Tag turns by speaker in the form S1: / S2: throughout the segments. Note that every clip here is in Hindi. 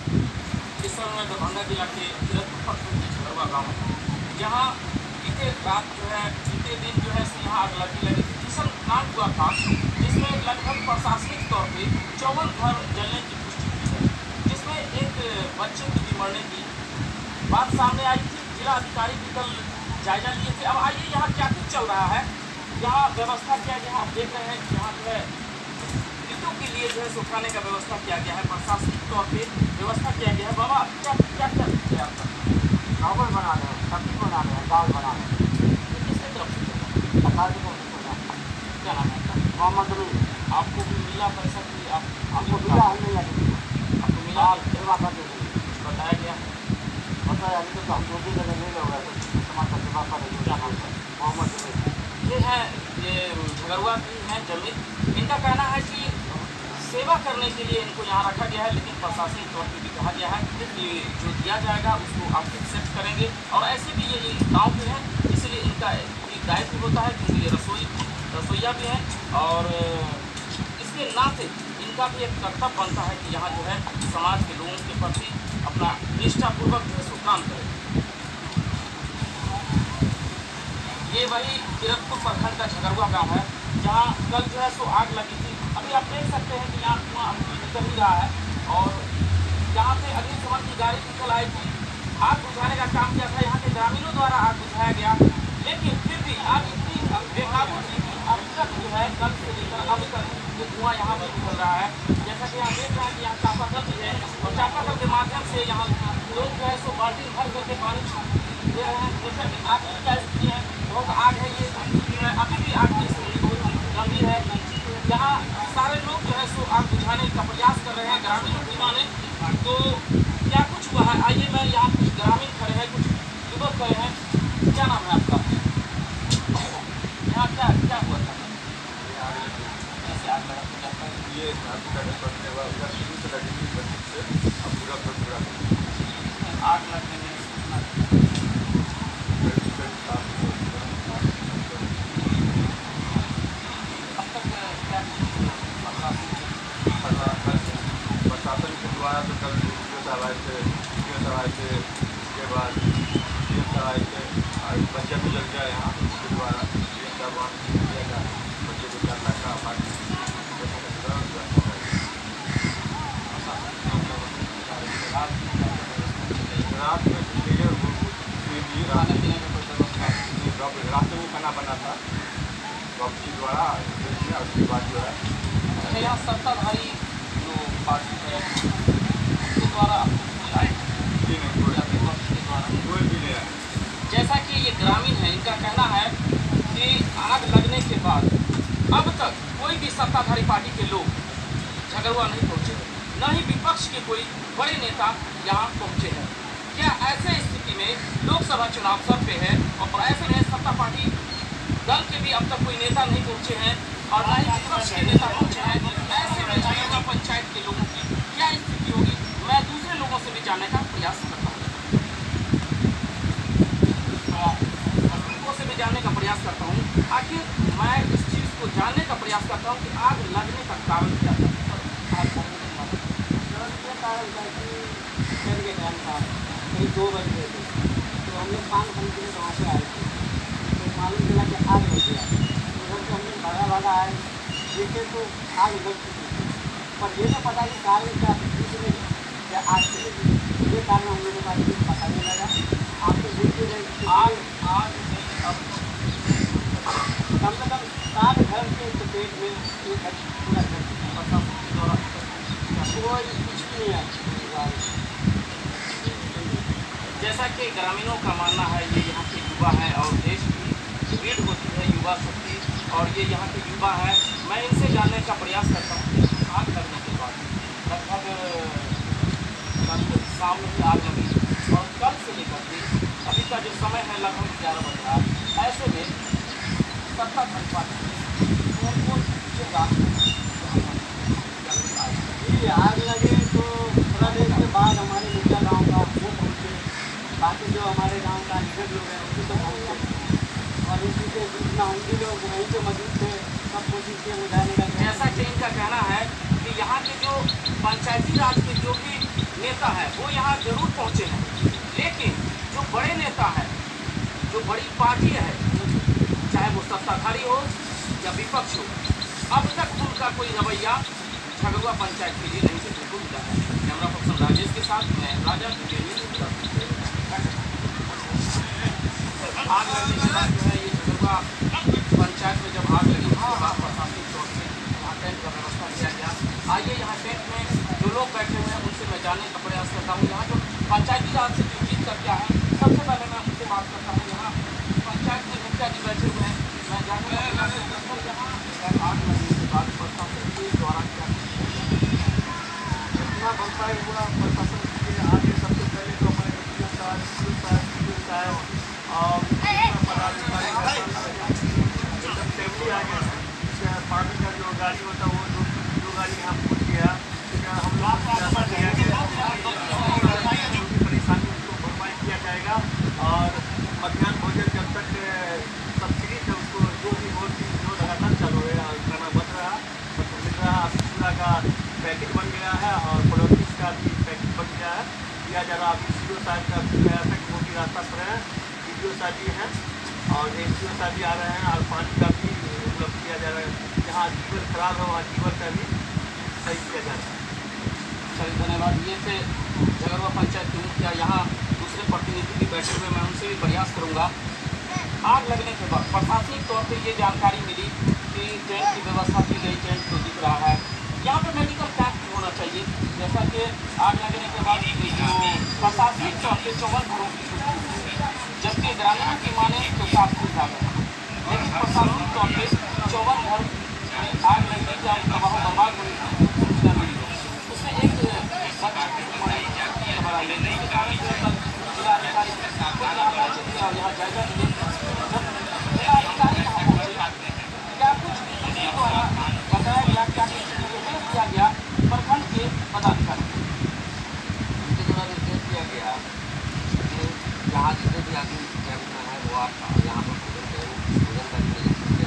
S1: इस समय मैं दरभंगा जिला के किरतपुर प्रखंड के झगड़वा गाँव है, जहाँ बीते रात बीते दिन यहाँ आग लगी थी। भीषण कांड हुआ था, जिसमें लगभग प्रशासनिक तौर पे 54 घर जलने की पुष्टि हुई है, जिसमें एक बच्चे की भी मरने की बात सामने आई थी। जिला अधिकारी भी कल जायजा लिए थे। अब आइए यहाँ क्या कुछ चल रहा है, यहाँ व्यवस्था क्या है। यहाँ आप देख रहे हैं कि यहाँ मृतकों के लिए सुखाने का व्यवस्था किया गया है, प्रशासनिक तौर पे व्यवस्था किया गया है। बाबा क्या क्या क्या है आपका?
S2: चावल बना रहे हैं, सब्जी बना रहे हैं, दाल बना रहे हैं।
S1: किसके तरफ से
S2: सरकार की
S1: क्या नाम है आपका?
S2: मोहम्मद अमीन।
S1: आपको भी मिला पैसा कि
S2: हमको मिला है, नहीं लगे
S1: आपको मिला?
S2: सेवा कर देंगे,
S1: बताया गया
S2: बताया नहीं तो हम 2 दिन लगे नहीं होगा तो समाज का सेवा कर देंगे। क्या नाम है? मोहम्मद अमीन।
S1: ये झगड़वा की हैं जमीन। इनका कहना है कि सेवा करने के लिए इनको यहाँ रखा गया है, लेकिन प्रशासनिक तौर पर भी कहा गया है कि जो दिया जाएगा उसको आप एक्सेप्ट करेंगे। और ऐसे भी ये गाँव के हैं, इसलिए इनका एक दायित्व होता है क्योंकि ये रसोईया भी हैं, और इसके नाते इनका भी एक कर्तव्य बनता है कि यहाँ समाज के लोगों के प्रति अपना निष्ठापूर्वक काम करें। ये वही किरतपुर प्रखंड का झगड़वा गाँव है, जहाँ कल आग लगी थी। अभी आप देख सकते हैं कि यहाँ धुआं निकल ही रहा है, और यहाँ पे अग्निशमन की गाड़ी निकल आई थी, आग बुझाने का काम किया था। यहाँ के ग्रामीणों द्वारा आग बुझाया गया, लेकिन फिर भी आग इतनी बेकाबू थी कि अब तक कल से लेकर अब तक जो धुआं यहाँ पर निकल रहा है। जैसा कि यहाँ देख रहे हैं कि यहाँ चापाकल भी है, और चापाकल के माध्यम से यहाँ लोग बाल्टी भर करके पानी दे रहे हैं। जैसा कि आग की क्या स्थिति है, बहुत आग है, ये अभी भी आग की स्थिति बहुत गंभीर है। यहाँ सारे लोग आग बुझाने का प्रयास कर रहे हैं, ग्रामीणों की माने तो क्या कुछ हुआ है। आइए मैं यहाँ कुछ ग्रामीण खड़े हैं, कुछ युवक खड़े हैं। क्या नाम है आपका? यहाँ क्या क्या हुआ था? आग लगा ये आग लगने में
S3: प्रशासन के द्वारा तो कल आए थे, उसके बाद आए थे, बच्चा भी जल गया यहाँ। उसके द्वारा दिया गया, बच्चे को 4 लाख का रात में रात में खाना बना था, वापसी द्वारा उसके बाद
S1: यहाँ सत्ताधारी जो पार्टी है उसके द्वारा
S3: कोई भी नहीं आया।
S1: जैसा कि ये ग्रामीण है, इनका कहना है कि आग लगने के बाद अब तक कोई भी सत्ताधारी पार्टी के लोग झगड़वा नहीं पहुँचे, न ही विपक्ष के कोई बड़े नेता यहाँ पहुँचे हैं। क्या ऐसे स्थिति में लोकसभा चुनाव सर पे है, और ऐसे में सत्ता पार्टी दल के भी अब तक कोई नेता नहीं पहुँचे हैं, और न ही विपक्ष के नेता पहुँचे हैं। ऐसे में झगड़वा पंचायत के लोगों की क्या स्थिति होगी, मैं दूसरे लोगों से भी जानने का प्रयास करता हूँ, आखिर मैं इस चीज़ को जानने का प्रयास करता हूँ कि आग लगने का कारण क्या था।
S2: के टाइम था कहीं 2 बज गए थे, तो हम लोग 5 घंटे में वहाँ से आए थे, तो मालूम चला कि आग लग गया। उधर से हम लोग भागा आए, देखे तो आग लग चुकी थी, पर ये नहीं पता कि कारण क्या इसमें क्या आग से लगी। ये कारण हम लोगों को पता नहीं लगा। आपको देखते रहे
S1: आग
S2: कम से कम 7 घर के चपेट में एक पूरा घर कोई कुछ नहीं है।
S1: जैसा कि ग्रामीणों का मानना है, ये यहाँ के युवा हैं और देश की रीढ़ होती है युवा शक्ति, और ये यहाँ के युवा हैं। मैं इनसे जानने का प्रयास करता हूँ। आग लगने के बाद लगभग कल शाम में आग लगी, और कल से लेकर के अभी का जो समय है लगभग 11 बज रहा है। ऐसे में सत्ताधारी पार्टी कौन
S2: आग लगे तो थोड़ा देर के बाद हमारे मुखिया गाँव का वो पहुँचे, बाकी जो हमारे गांव का निकट लोग हैं उसी तो पहुँचे, और उसी के जितना उनके लोग वहीं पे मौजूद थे, सब कोशिश किए बुझाने का।
S1: ऐसा कि इनका कहना है कि यहाँ के जो पंचायती राज के जो भी नेता हैं वो यहाँ जरूर पहुँचे हैं, लेकिन जो बड़े नेता हैं, जो बड़ी पार्टी है, चाहे वो सत्ताधारी हो या विपक्ष हो, अब तक उनका कोई रवैया झगड़ुआ पंचायत के लिए नहीं देखने को मिला है। कैमरा पर्सन राजेश के साथ मैं राजा आग लगने के बाद जो है ये झगड़ुआ पंचायत में जब आग लगी उसके बाद प्रशासनिक तौर से यहाँ टेंट का व्यवस्था किया गया। आइए यहाँ टेंट में जो लोग बैठे हुए हैं उनसे मैं जानने का प्रयास करता हूँ। यहाँ जो पंचायती राज से जो जीत कर क्या है, सबसे पहले मैं उनसे बात करता हूँ। यहाँ पंचायत में मुखिया जी बैठे हुए हैं, मैं जानने का प्रयास करता हूँ यहाँ आग लगने के बाद प्रशासन के द्वारा क्या
S3: जितना भरपाई हुआ प्रशासन के आगे सबसे पहले तो हमारे और पदाधिकारी एकदम सेफ्टी आ गया है। पानी का जो गाड़ी होता है वो जो गाड़ी यहाँ पहुँच गया, हम लोग परेशानी उसको भरपाई किया जाएगा। और मध्याह्न भोजन जब तक सब्सिडी से उसको जो भी हो जो लगातार चालू है खाना बन रहा मिल रहा। अभी चूल्हा का पैकेट बन गया है और पॉलिथीन का भी पैकेट बन गया है, दिया जा रहा। अभी सी ओ साहब का गया था कि वो भी रास्ता पर है, डी साहब भी हैं और एस साहब भी आ रहे हैं और पानी का भी उपलब्ध किया जा रहा है। जहाँ जीवन खराब है वहाँ जीवन का भी सही किया जा रहा है।
S1: चलिए धन्यवाद। ये थे झगड़ुआ पंचायत के मुखिया। यहाँ दूसरे प्रतिनिधि भी बैठे हुए, मैं उनसे भी प्रयास करूँगा। आग लगने के बाद प्रशासनिक तौर पर ये जानकारी मिली कि टेंट की व्यवस्था की गई, टेंट तो दिख रहा है। यहाँ पे मेडिकल कैंप भी होना चाहिए, जैसा कि आग लगने के बाद प्रशासनिक तौर पर 54 घरों की छुट्टी हुई, जबकि ग्रामीणों की माने तो 7 खुल जा गए, लेकिन प्रशासनिक तौर पर 54 घर आग लगने की तबाह बर्बाद होने की सूचना मिली। उसमें एक बच्चे की खबर आई, जिसके कारण जिलाधिकारी और यहाँ जायजा लिए। जिलाधिकारी कहाँ पहुँचे, क्या कुछ द्वारा बताया गया, क्या निर्देश दिया गया प्रखंड के पदाधिकारी
S4: उनके द्वारा निर्देश दिया गया कि यहाँ जितने भी आदमी कैंप में है वो आप यहाँ पर भोजन करें, भोजन करने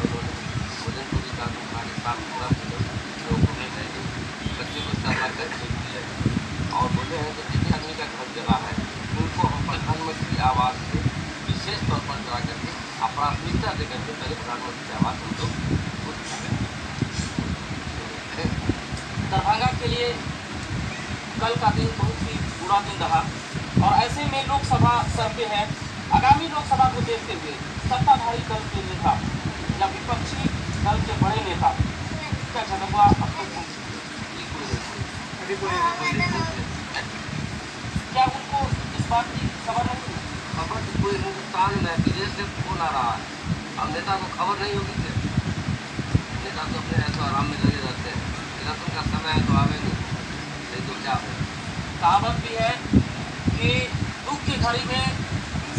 S4: उन्होंने भोजन को भी साफ सुथरा लोग घूमने जाएंगे, बच्चे को सारा करके दिए और बोले हैं कि जितने आदमी का घर जला है उनको हम प्रधानमंत्री आवास से विशेष तौर पर जा करके प्राथमिकता दे करके पहले प्रधानमंत्री आवास हम लोग
S1: दरभंगा के लिए कल का दिन बहुत ही बुरा दिन रहा और ऐसे में लोकसभा सर पे है। आगामी लोकसभा को देखते हुए सत्ताधारी दल के नेता या विपक्षी दल के बड़े नेता क्या झगड़ुआ क्या उनको इस बात की खबर नहीं?
S4: खबर तो पूरे हिंदुस्तान में विदेश से फोन आ रहा है, अब नेता को खबर नहीं होगी क्या? नेता तो अपने ऐसा आराम में लगे रहते हैं, इलेक्शन का समय है तो आवे नहीं तो क्या हो।
S1: कहावत भी है कि दुख की घड़ी में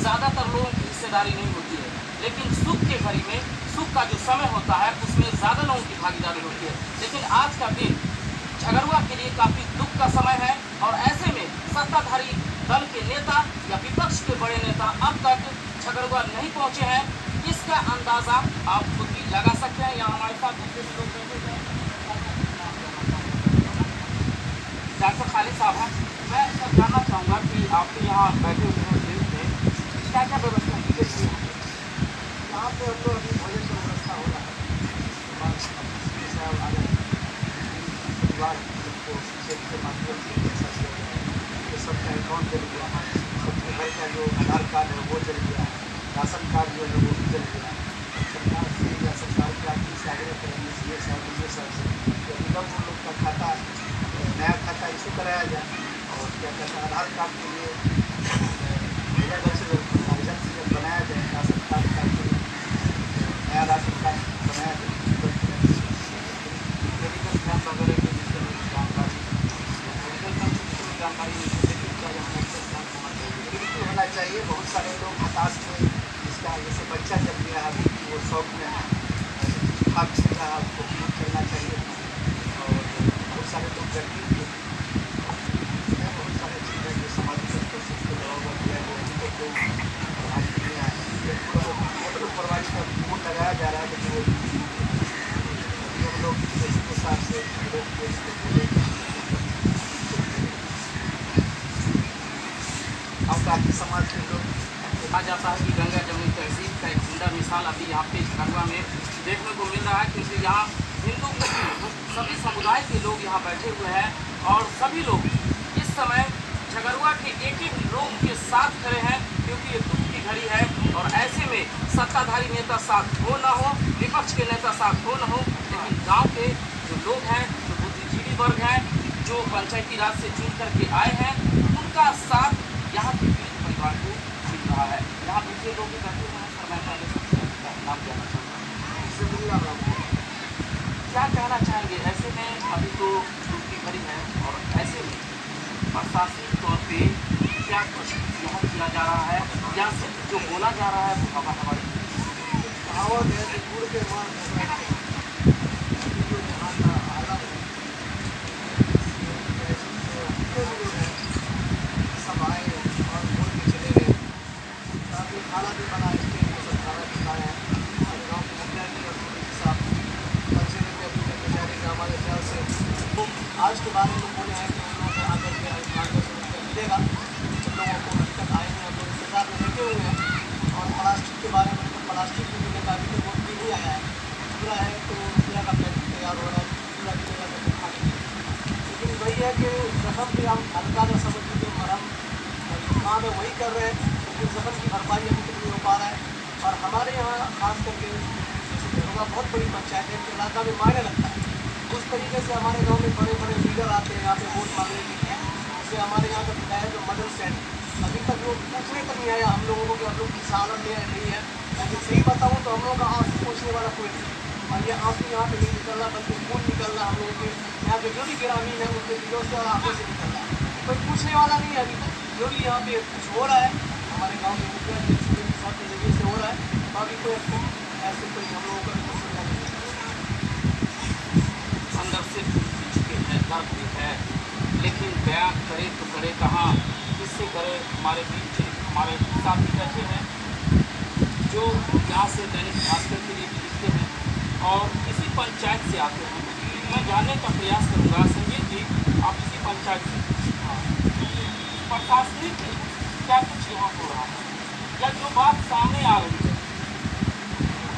S1: ज़्यादातर लोगों की हिस्सेदारी नहीं होती है, लेकिन सुख के घड़ी में सुख का जो समय होता है उसमें ज़्यादा लोगों की भागीदारी होती है। लेकिन आज का दिन झगड़ुआ के लिए काफ़ी दुख का समय है और ऐसे में सत्ताधारी दल के नेता या विपक्ष के बड़े नेता अब तक झगड़ुआ नहीं पहुंचे हैं। इसका अंदाज़ा आप खुद भी लगा सकते हैं। यहाँ हमारे साथ दूसरे भी लोग बैठे हैं, डॉक्टर खालिद साहब हैं। मैं सब जानना चाहूँगा कि आपके यहाँ बैठे हुए हैं टेंट में क्या क्या व्यवस्था की गई है?
S2: यहाँ पे हम लोग अभी भोजन की व्यवस्था हो रहा है। परिवार को चेक के माध्यम से पैसा दिया गया है, ये सबका अकाउंट चल गया है, सबके घर का जो आधार कार्ड है वो चल गया है, राशन कार्ड जो है वो भी चल गया है। सरकार से या सरकार के आदमी से आग्रह करेंगे सी ए साहब डी साहब से कि अभिनव उन लोग का खाता नया खाता इशू कराया जाए और क्या कहते हैं आधार कार्ड के लिए जल्द से जल्द बनाया जाए, राशन कार्ड का नया राशन कार्ड बनाया जाए, मेडिकल कैंप वगैरह के विषय में जानकारी मेडिकल कैंप की जानकारी होना चाहिए। बहुत सारे लोग हताश में इसका जैसे बच्चा जब गया है अभी वो शौक में है उसको करना चाहिए और बहुत सारे लोग गर्मी बहुत सारे चीज़ें जो सामाजिक स्तर से उसको दबाव दिया गया है प्रवाही का वोट लगाया जा रहा है लेकिन हम लोग के हिसाब से और काफ़ी समाज के लोग
S1: कहा जाता है कि गंगा जमुनी तहसील का एक सुंदर मिसाल अभी यहाँ पे झगड़ुआ में देखने को मिल रहा है, क्योंकि यहाँ हिंदू सभी समुदाय के लोग यहाँ बैठे हुए हैं और सभी लोग इस समय झगड़ुआ के एक एक लोग के साथ खड़े हैं, क्योंकि ये दुख की घड़ी है। और ऐसे में सत्ताधारी नेता साथ हो न हो, विपक्ष के नेता साथ हो न हो, लेकिन गाँव के जो लोग हैं, जो बुद्धिजीवी वर्ग हैं, जो पंचायती राज से चुन करके आए हैं, उनका साथ यहाँ के पीड़ित परिवार को मिल रहा है। यहाँ दूसरे लोग भी बैठे हुए हैं। सर, मैं पहले सबसे नाम कहना चाहूँगा, क्या कहना चाहेंगे? ऐसे में अभी तो दुख की घड़ी है और ऐसे में प्रशासनिक तौर पे क्या कुछ यहाँ किया जा रहा है या सिर्फ जो बोला जा रहा है वो हमारी
S2: कहावत है कि गुड़ के मान जो यहाँ का हालत है, सब आए और बोल के चले गए। काफ़ी खाना भी बना, स्टेज में सब खाना भी खाया है। और गाँव के मुखिया जी और पुलिस के साथ कचहरे में अपनी कर्मचारी का हमारे ख्याल से वो आज के बारे में बोले हैं कि उन लोगों को आकर के मार्गदर्शन मिलेगा। जिन लोगों को अभी तक आए हैं हम लोग इंतजार में बैठे हुए हैं। और प्लास्टिक के बारे में तो प्लास्टिक भी मिलेगा, अभी तक वो भी नहीं आया है। पूरा है तो पूरा का प्लान तैयार हो रहा है, पूरा मिलेगा तो खाने के लिए। लेकिन वही है कि जख्म भी हम हल्का न समझ के मरहम काम है वही कर रहे हैं, लेकिन जख्म की भरपाई अभी तक नहीं हो पा रहा है। और हमारे यहाँ खास करके जैसे झगड़ुआ बहुत बड़ी पंचायत है, इलाका में मायने लगता है। उस तरीके से हमारे गाँव में बड़े बड़े लीडर आते हैं यहाँ पे वोट मांगने के लिए। जैसे हमारे यहाँ का विधायक जो मदन सेन, अभी तक वो पूछने तक नहीं आया हम लोगों को कि हम लोग किस हालत में नहीं है। लेकिन सही बताऊँ तो हम लोगों का आंसू पूछने वाला कोई नहीं, और ये आंसू यहाँ पे नहीं निकल रहा, बल्कि खून निकल रहा हम लोगों के यहाँ के जो भी ग्रामीण है उनके दिलों से और आंखों से निकल रहा है। कोई पूछने वाला नहीं है अभी तक। जो भी यहाँ पे कुछ हो रहा है हमारे गाँव के मुखिया जी के साथ के जरिए से हो रहा है, बाकी कोई ऐसे कोई हम लोगों का समझा नहीं
S1: अंदर से चुके हैं, दर्द भी है, लेकिन बयान करे तो करे कहाँ, किससे करे? हमारे बीच हमारे साथी बैठे हैं जो यहाँ से दैनिक भास्कर के लिए भी लिखते हैं और इसी पंचायत से आते हैं। मैं जानने का प्रयास करूँगा, संजीव जी आप इसी पंचायत से, प्रशासनिक क्या कुछ यहाँ हो रहा है या जो बात सामने आ रही है?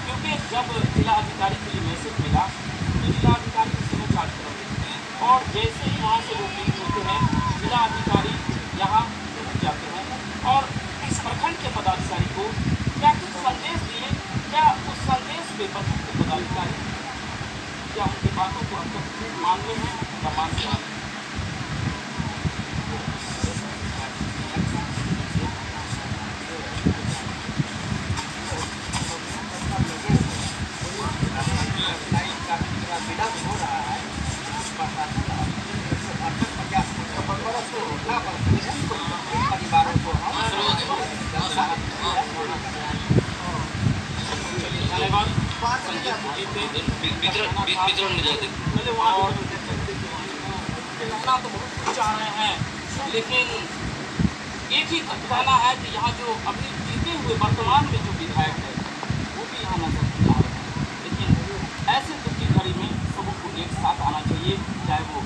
S1: क्योंकि जब जिला अधिकारी के लिए मैसेज मिला तो जिला अधिकारी को समाचार कर और जैसे ही वहाँ से वो पीड़ित होते हैं, जिला अधिकारी यहाँ पहुँच जाते हैं और इस प्रखंड के पदाधिकारी को क्या कुछ संदेश दिए? क्या उस संदेश पे प्रखंड के पदाधिकारी क्या उनकी बातों को अब तक मान रहे हैं या मानते हैं?
S4: वितरण में जाते
S1: और कहना तो बहुत कुछ चाह रहे हैं, लेकिन एक ही कहना है कि यहाँ जो अभी जीते हुए वर्तमान में जो विधायक है वो भी यहाँ नजर नहीं आ रहे हैं। लेकिन ऐसे दुख की घड़ी में सबको एक साथ आना चाहिए, चाहे वो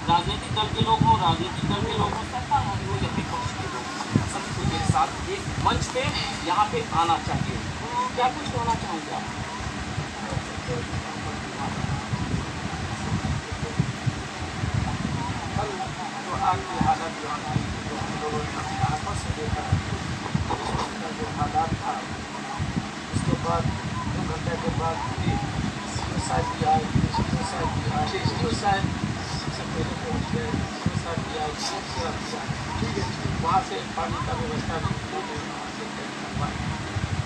S1: राजनीतिक दल के लोग हों, राजनीतिक दल के लोग हों, सत्ताधारी हो या विपक्ष के लोग, सबको एक साथ एक मंच पे यहाँ पे आना चाहिए। क्या कुछ कहना चाहेंगे आप?
S2: जो आज की हालत जो हम लोगों ने अपनी आंखों से देखा, उसका जो हालात था, उसके बाद 2 घंटे के बाद भी साहब भी आए, साहब सबसे पहले पहुँच गए, साहब भी आए, वहाँ से पानी का व्यवस्था भी वहाँ से करवाई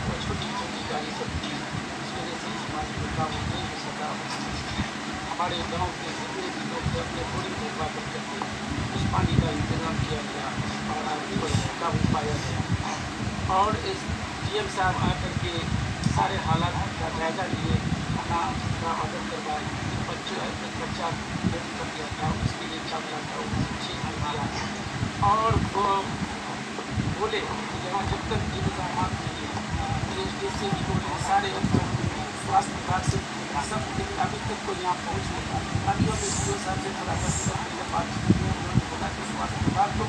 S2: और छोटी छोटी गाड़ी सब थी, इस वजह से समाज को काम नहीं हो सका। हमारे गाँव के जितने भी लोग थे अपने थोड़ी निर्वाह करके उस पानी का इंतजाम किया गया और आगे काबू पाया गया। और इस DM साहब आकर के सारे हालात का जायजा लिए, खाना का ऑर्डर करवाए, बच्चा डेट कर दिया था, उसके लिए चावला था वो ठीक किया और बोले कि यहाँ जब तक इंतजाम नहीं है सारे स्वास्थ्य विभाग से सब अभी तक को यहाँ पहुँच नहीं पाए। अभी और साहब से थोड़ा बात बोला कि स्वास्थ्य विभाग को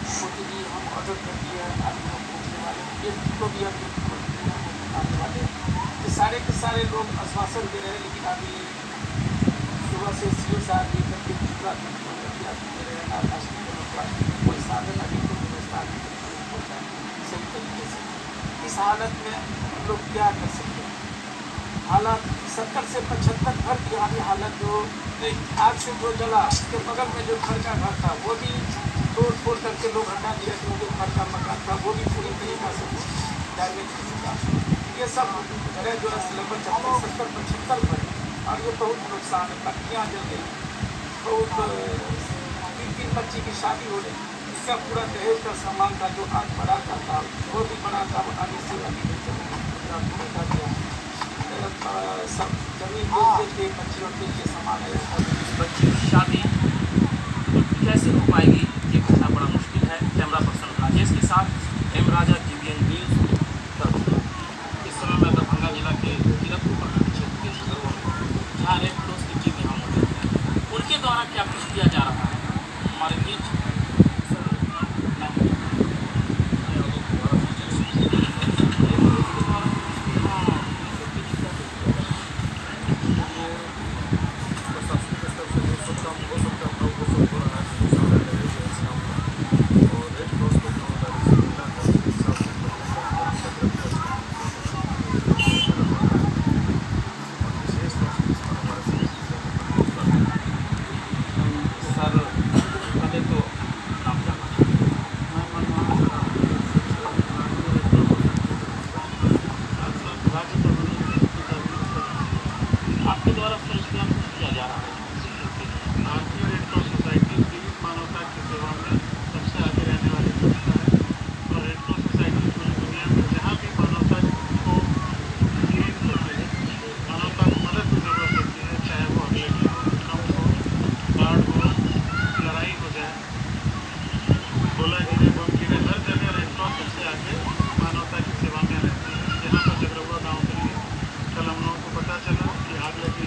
S1: मोदी जी हम ऑर्डर कर दिए आदमी पहुँचने वाले ये तो भी अभी आने वाले ये सारे के सारे लोग आश्वासन दे रहे हैं, लेकिन अभी सुबह से सीओ साहब लेकर के पूरा दे रहे हैं कोई साधन अभी कोई व्यवस्था अभी नहीं होता है सही तरीके से। इस हालत में लोग क्या कर सकते हैं? हालात 70 से 75 घर की अभी हालत जो आग से जो जला उसके बगल में जो घर का घर था वो भी तोड़ फोड़ करके लोग हटा दिया, क्योंकि घर का मकान था वो भी पूरी तरीका से डैमेज हो चुका। ये सब घरें जो है लगभग 70-75 घर और ये बहुत नुकसान है। बत्तियाँ जल गई, बहुत 3 बच्ची की शादी हो गई, इसका पूरा दहेज का सामान था जो आज बड़ा का था वो भी बड़ा था, आगे से अभी पूरा पूरा कर दिया। सब जमीन बेच के बच्चियों के लिए सामान है।
S5: बच्ची की शादी कैसे हो पाएगी ये कहना बड़ा मुश्किल है। कैमरा पर्सन राजेश के साथ एम राजा TVN न्यूज़ दरभंगा। इस समय मैं दरभंगा जिला के किरतपुर प्रखंड क्षेत्र के सदरवा में जहाँ रेड क्रॉस की टीम यहाँ मौजूद है, उनके द्वारा क्या कुछ किया जा रहा है हमारे बीच। आपके द्वारा संचालन किया जा रहा है।
S6: भारतीय रेड क्रॉस सोसाइटी की मानवता की सेवा में सबसे आगे रहने वाली संस्था है और रेड क्रॉस सोसाइटी पूरी दुनिया में जहाँ भी मानवता को नीड होती है, मानवता को मदद की जरूरत होती है, चाहे वो अगले की हो, भूकंप हो, बाढ़ हो, लड़ाई हो जाए, गोला गिरे, बम गिरे, हर जगह रेड क्रॉस सबसे आगे मानवता की सेवा में रहती है। यहाँ पर जगरवा गाँव के लिए कल हम लोगों को पता चला कि आग लगी।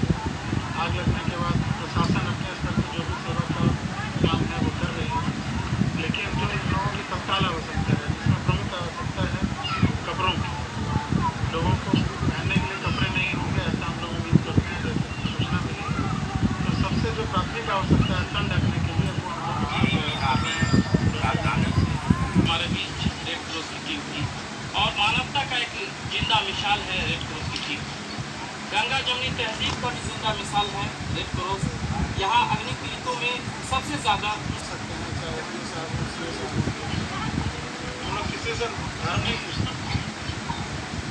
S6: आग लगने के बाद प्रशासन अपने स्तर पर जो भी सेवा का काम है वो कर रही है, लेकिन जो इन लोगों की तत्काल आवश्यकता है, जिसमें प्रमुख आवश्यकता है कपड़ों की, लोगों को पहनने के लिए कपड़े नहीं होंगे ऐसा हम लोग उम्मीद करते हैं, जैसे सूचना मिली है। तो सबसे जो प्राथमिक आवश्यकता है तन ढकने के लिए वो
S5: हमारे बीच रेड क्रॉस की टीम थी और मानवता का एक जिंदा मिसाल है रेड क्रॉस की टीम। गंगा जमुनी तहजीब का भी जिंदा मिसाल है रेड क्रॉस। यहाँ अग्नि पीड़ितों में सबसे ज़्यादा
S6: सकते हैं, चाहे हम लोग किसी से धर्म नहीं पूछते।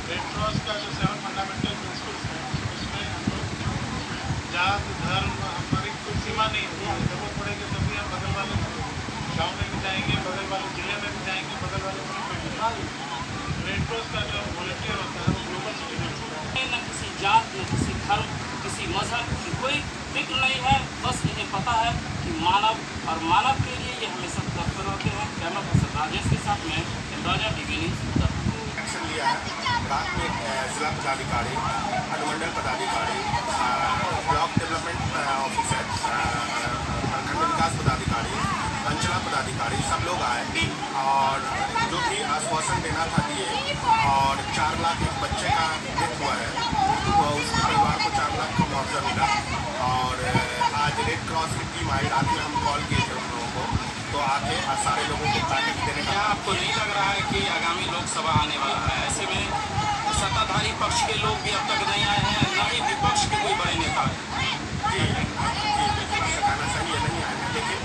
S6: रेड क्रॉस का जो 7 फंडामेंटल प्रिंसिपल्स हैं उसमें हम लोग जात धर्म हमारी कोई सीमा नहीं होती है। जरूरत पड़ेगी तभी हम बगल वाले गाँव में भी जाएंगे, बगल वाले जिले में भी जाएंगे, बगल वाले मुल्क में भी जाएंगे। रेड क्रॉस का जो वॉलंटियर होता है वो ग्लोबल सिटीजन होता है।
S5: न किसी जात, न किसी धर्म, किसी मजहब की कोई फिक्र नहीं है। बस इन्हें पता है कि मानव और मानव के लिए ये हमेशा तत्पर रहते हैं। कैमरा पर्सन राजेश के साथ मैं राजा TVN न्यूज़ दरभंगा।
S7: एक्शन लिया है। रात में जिला पदाधिकारी, अनुमंडल पदाधिकारी, ब्लॉक डेवलपमेंट ऑफिसर, प्रखंड विकास पदाधिकारी, अंचला पदाधिकारी सब लोग आए और जो भी आश्वासन देना था दिए और 4 लाख एक बच्चे का डेथ हुआ है तो उसके परिवार को 4 लाख का मुआवजा मिला। और आज रेड क्रॉस की टीम आई, रात में हम कॉल किए थे उन लोगों को तो आके सारे लोगों को पैकेज देने का।
S5: क्या आपको नहीं लग रहा है कि आगामी लोकसभा आने वाला है, ऐसे में सत्ताधारी पक्ष के लोग भी अब तक नहीं आए हैं, न ही विपक्ष के कोई बड़े नेता है?
S7: जी बिल्कुल आपका कहना सही है, नहीं आए हैं, लेकिन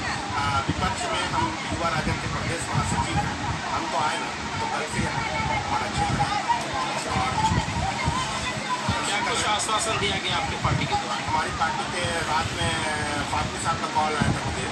S7: विपक्ष में हम युवा राजद के प्रदेश महासचिव हैं, हम तो आए ना तो कल से हमारा क्षेत्र है। और
S5: क्या कुछ आश्वासन दिया गया आपके पार्टी के द्वारा?
S7: हमारी पार्टी के रात में फातमी साहब का कॉल आया था मुझे